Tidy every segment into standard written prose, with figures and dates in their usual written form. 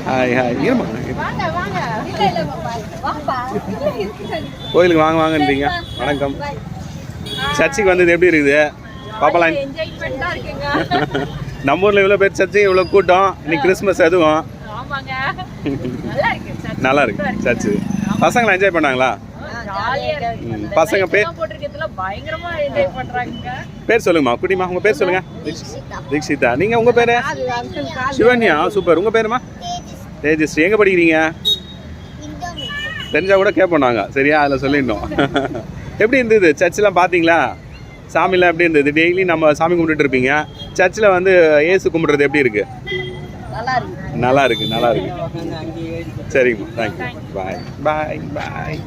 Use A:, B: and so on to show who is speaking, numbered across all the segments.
A: Hi hi இருமா கோயிலுக்கு வாங்க வாங்கன்றீங்க. வணக்கம். சர்ச்சுக்கு வந்தது எப்படி இருக்குது பாப்பலாம்? நம்ம ஊரில் இவ்வளோ பேர் சர்ச்சு, இவ்வளோ கூட்டம். இன்னைக்கு கிறிஸ்மஸ் அதுவும் நல்லா இருக்கு சர்ச்சு. பசங்களை என்ஜாய் பண்ணாங்களா? பசங்க பேர் சொல்லுங்கம்மா. குட்டிமா உங்க பேர் சொல்லுங்க. தீக்ஷிதா. நீங்க உங்க பேரு? சிவன்யா. சூப்பர். உங்க பேருமா? தேஜஸ்ரீ. எங்க படிக்கிறீங்க? தெரிஞ்சா கூட கேட்போம் நாங்க. சரியா? அதில் சொல்லிடணும். எப்படி இருந்தது சர்ச்செலாம் பார்த்தீங்களா? சாமிலாம் எப்படி இருந்தது? டெய்லி நம்ம சாமி கும்பிட்டுட்டு இருப்பீங்க. சர்ச்சில் வந்து ஏசு கும்பிட்றது எப்படி இருக்கு? நல்லா இருக்கு. நல்லா இருக்கு. சரிங்கம்மா. தேங்க்யூ. பாய் பாய் பாய்.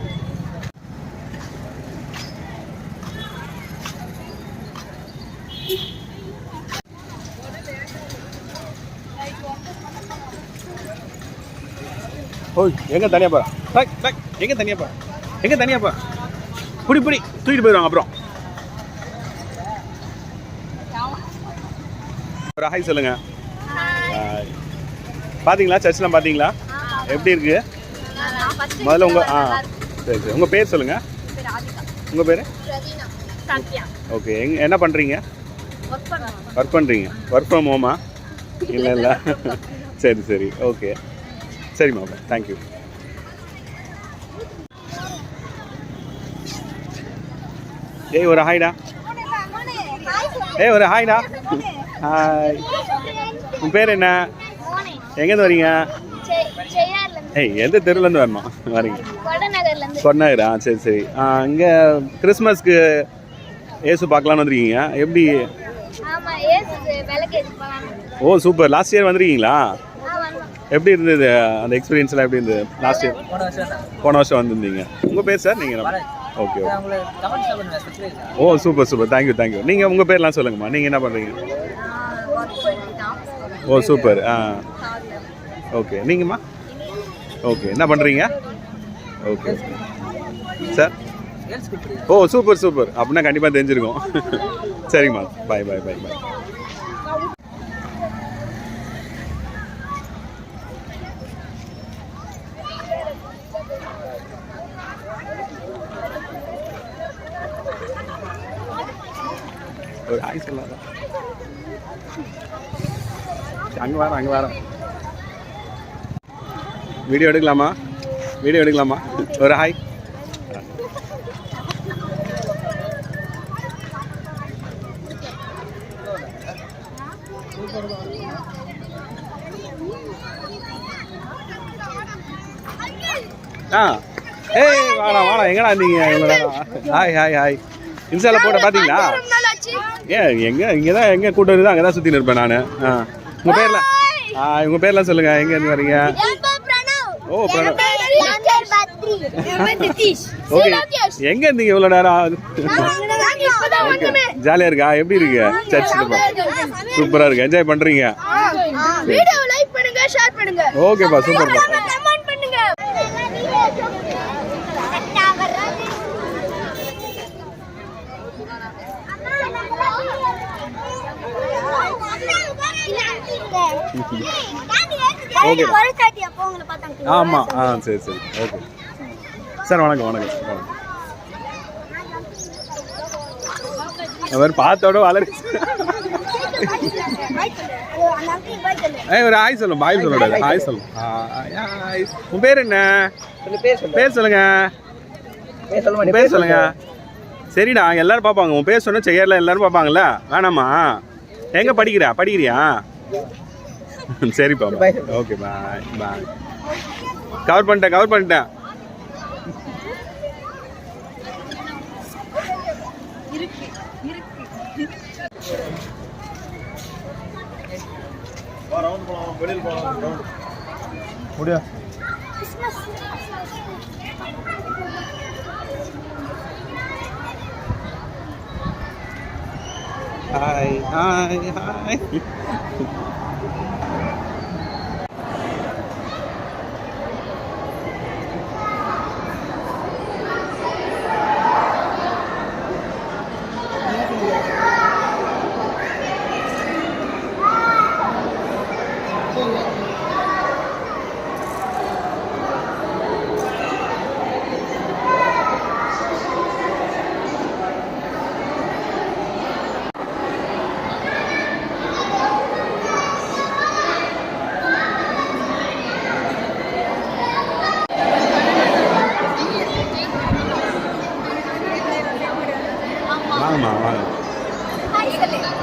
A: ஓய் எங்கே தனியாக போகிறேன்? எங்கே தனியாக போகிறேன்? எங்கே தனியாக போகிறேன்? புடி தூக்கிட்டு போயிடுவாங்க. அப்புறம் ஒரு ஹாய் சொல்லுங்க. பார்த்தீங்களா சர்ச்லாம் பார்த்தீங்களா? எப்படி இருக்கு? முதல்ல சரி சரி. உங்கள் பேர் சொல்லுங்கள். உங்கள் பேர்? ஓகே. என்ன பண்ணுறீங்க? ஒர்க் பண்ணுறீங்க. ஒர்க் ஃப்ரம் ஹோமா? இல்லை சரி சரி. ஓகே சரிம்மா. தேங்க்யூ. ஏய் ஒரு ஹாய்டா. ஒரு ஹாய்டா. ஹாய். உன் பேர் என்ன? எங்கேருந்து வரீங்க? எந்த தெருவுலேருந்து வரணும் வரீங்க? கொடநகரா? சரி சரி. இங்கே கிறிஸ்மஸ்க்கு ஏசு பார்க்கலான்னு வந்துருக்கீங்க. எப்படி? Oh super. லாஸ்ட் இயர் வந்துருக்கீங்களா? எப்படி இருந்தது அந்த எக்ஸ்பீரியன்ஸ்லாம்? எப்படி இருந்தது லாஸ்ட் இயர்? போன வருஷம் வந்திருந்தீங்க. உங்கள் பேர் சார்? நீங்கள்? Okay oh super. தேங்க்யூ. நீங்கள் உங்கள் பேர்லாம் சொல்லுங்கம்மா. நீங்கள் என்ன பண்ணுறீங்க? Oh super. ஓகே. நீங்கம்மா? ஓகே. என்ன பண்ணுறீங்க? Okay sir. Oh super. அப்படின்னா கண்டிப்பாக தெரிஞ்சிருக்கோம். சரிங்கம்மா. பாய். ஒரு ஹாய் சொல்லாத. அங்கே வரேன். வீடியோ எடுக்கலாமா? ஒரு ஹாய். வாடா எங்கடா இருந்தீங்க? ஹாய். இன்ஸ்டால போட்ட பார்த்தீங்களா? இங்கே தான் எங்கே கூட்டம் இருக்குது அங்கே தான் சுற்றின்னு இருப்பேன் நான். உங்கள் பேர்லாம் உங்கள் பேர்லாம் சொல்லுங்கள். எங்கேருந்து வரீங்க? ஓ பிரணவ். ஓகே. எங்கே இருந்தீங்க இவ்வளோ நேரம்? ஜாலியாக இருக்கா? எப்படி இருக்கு சர்ச்? சூப்பராக இருக்கு. என்ஜாய் பண்ணுறீங்க? ஓகேப்பா சூப்பர்ப்பா. ஆமாம் சரி ஓகே சார். வணக்கம். அவர் பார்த்தோட வளர். ஒரு ஹாய் சொல்லும். பாய் சொல்லக்கூடாது. ஹாய் சொல்லும். உன் பேர் என்ன? பேர் சொல்லுங்க. சரிடா எல்லாரும் பார்ப்பாங்க. உன் பேர் சொன்ன செய்யல எல்லாரும் பார்ப்பாங்கல்ல. வேணாமா? எங்க படிக்கிறியா? சரிப்பா. Okay bye. கவர் பண்ணிட்டேன். முடியா? ஹாய். வாங்கம்மா வாங்க.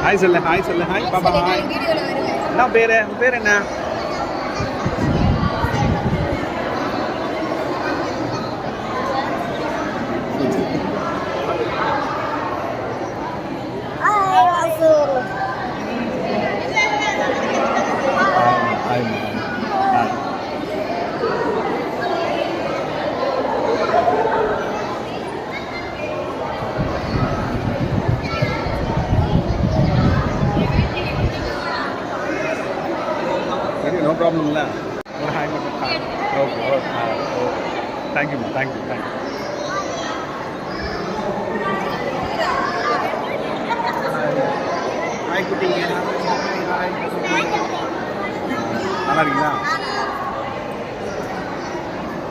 A: ஹாய் சொல்லு ஹாய் சொல்லு ஹாய் பாப்பா ஹாய். என்ன பேர் உன் பேர் என்ன? சரி நோ ப்ராப்ளம் இல்லை. ஒரு ஹாய் மட்டும் ஹாய். ஓகே ஓகே தேங்க்யூம்மா தேங்க்யூ தேங்க்யூ. ஹாய் குட்டிங்க. நல்லா இருக்கீங்களா?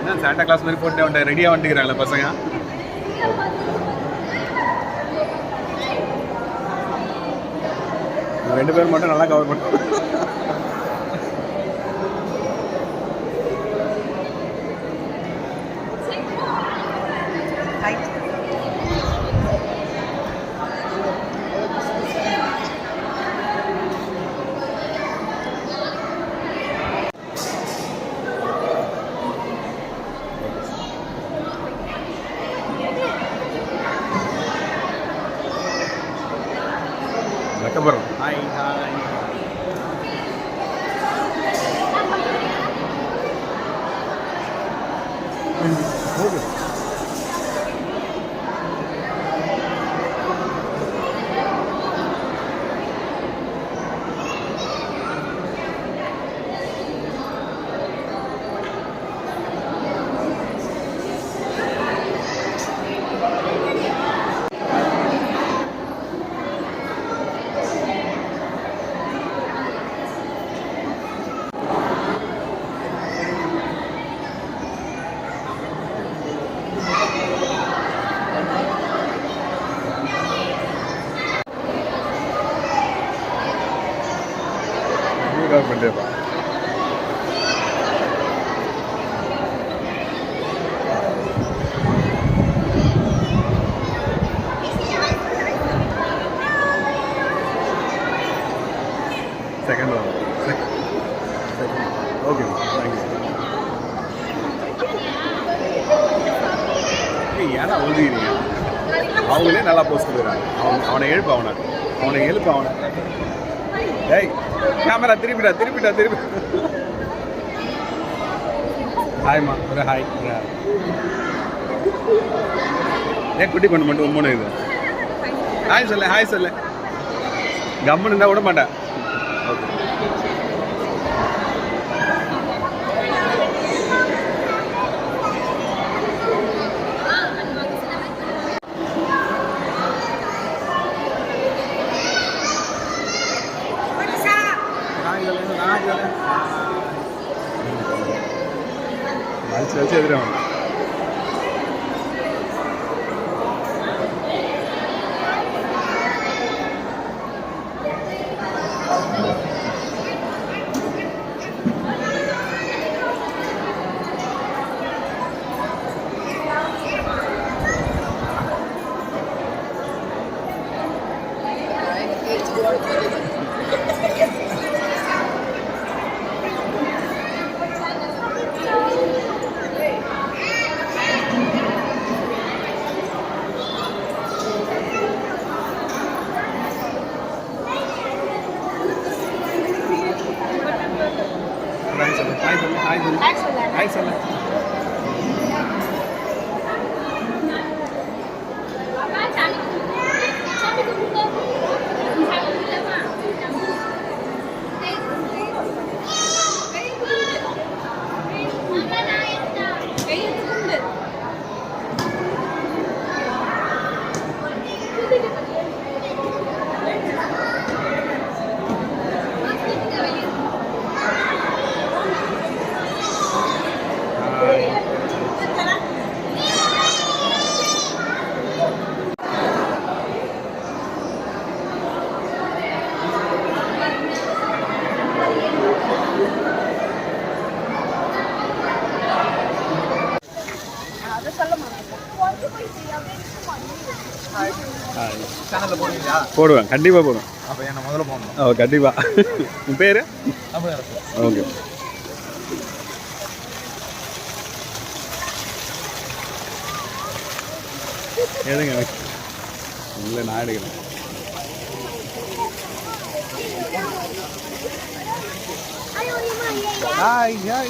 A: என்ன சாண்டா கிளாஸ் மாதிரி போட்டு வந்துட்டு ரெடியாக வந்துக்கிறாங்களே பசங்க. ரெண்டு பேரும் மட்டும் நல்லா கவர் பண்ணுறோம். வெக்கப்படுறோம். Hi hi. ஓகே பண்ணிட்டேப்பா. Second one okay thank you. ஏன்னா ஒதுக்கிறீங்க அவங்களே நல்லா போஸ்ட் கொடுக்குறாங்க. அவனை எழுப்பு அவனை எழுப்பு அவனை. டேய் கேமரா திருப்பிடா திருப்பி. ஹாய்மா ஒரு ஹாய். ஏன் குட்டி பண்ண மட்டும் உண்மை இது. ஹாய் சொல்லு கம்முன்னு இருந்தால் விட மாட்டேன். ஓகே வச்சு எதிராக ஹாய் சொல்லு.
B: சேனல்ல போடுவீங்களா?
A: போடுவேன், கண்டிப்பாக போடுவேன்.
B: அப்போ என்ன முதல்ல போடணும்.
A: ஓ கண்டிப்பாக. உன் பேர்? ஓகே. எதுங்க இல்லை, நான் எடுக்கிறேன். ஹாய் ஹாய்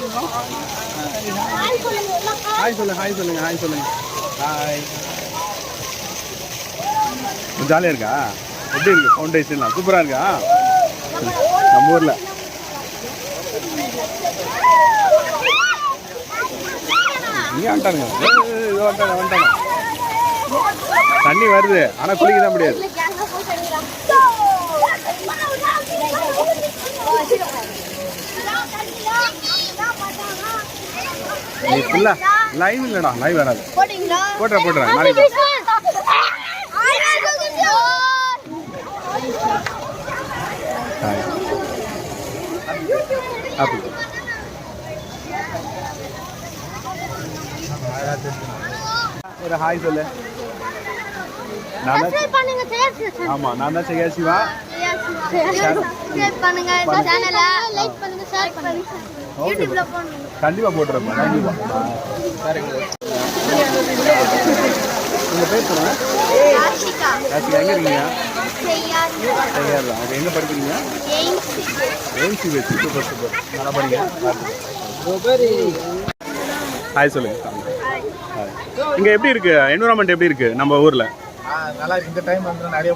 A: ஹாய் சொல்லுங்க, ஹாய் சொல்லுங்க, ஹாய் சொல்லுங்க, ஹாய். ஜாலியாக இருக்கா? எப்படி இருக்கு ஃபவுண்டேஷன்லாம்? சூப்பராக இருக்கா நம்ம ஊரில்? இங்கே வந்துட்டானுங்க, வந்துட்டாங்க. தண்ணி வருது, ஆனால் குளிக்க தான் முடியாது. நீ ஃபுல்லா லைவ் இல்லைடா, லைவ் வராது. போட்டுறேன் நாளைக்கு. ஒரு ஹாய் சொல்லு. ஆமாம், நான் தான் செய்யா சிவா. கண்டிப்பாக போட்டுருப்பேன், கண்டிப்பாக. உங்கள் பேர் சொல்லுங்கள். ராஷிகா. எங்கே இருக்கீங்க? செய்யாதான். ஓகே, எங்கே படிக்கிறீங்க? எய்ம்ஸ் வச்சு. சூப்பர் சூப்பர், நல்லா படிங்க. ஹாய் சொல்லுங்கள். இங்கே எப்படி இருக்குது என்விரான்மெண்ட்? எப்படி இருக்குது நம்ம ஊரில்?
B: நல்லா இந்த டைம் வந்து நிறைய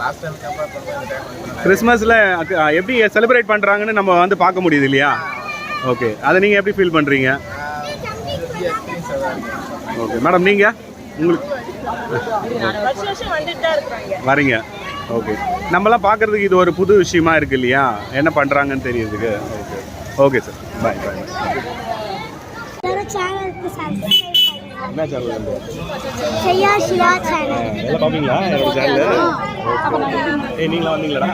B: லாஸ்ட் டைம் கம்பேர் பண்ணும்போது இந்த டைம்
A: கிறிஸ்மஸில் எப்படி செலிப்ரேட் பண்ணுறாங்கன்னு நம்ம வந்து பார்க்க முடியுது இல்லையா? ஓகே, அதை நீங்கள் எப்படி ஃபீல் பண்ணுறீங்க? ஓகே மேடம், நீங்கள் உங்களுக்கு வரீங்க. ஓகே, நம்மளாம் பார்க்குறதுக்கு இது ஒரு புது விஷயமா இருக்குது இல்லையா? என்ன பண்ணுறாங்கன்னு தெரியுதுக்கு. ஓகே ஓகே சார், பாய் பாய். என்ன சேனல்?
C: செய்யா சிவா சேனல்.
A: எல்லாம் பார்ப்பீங்களா என்னோட சேனல்? நீங்களாம் வந்தீங்களாடா?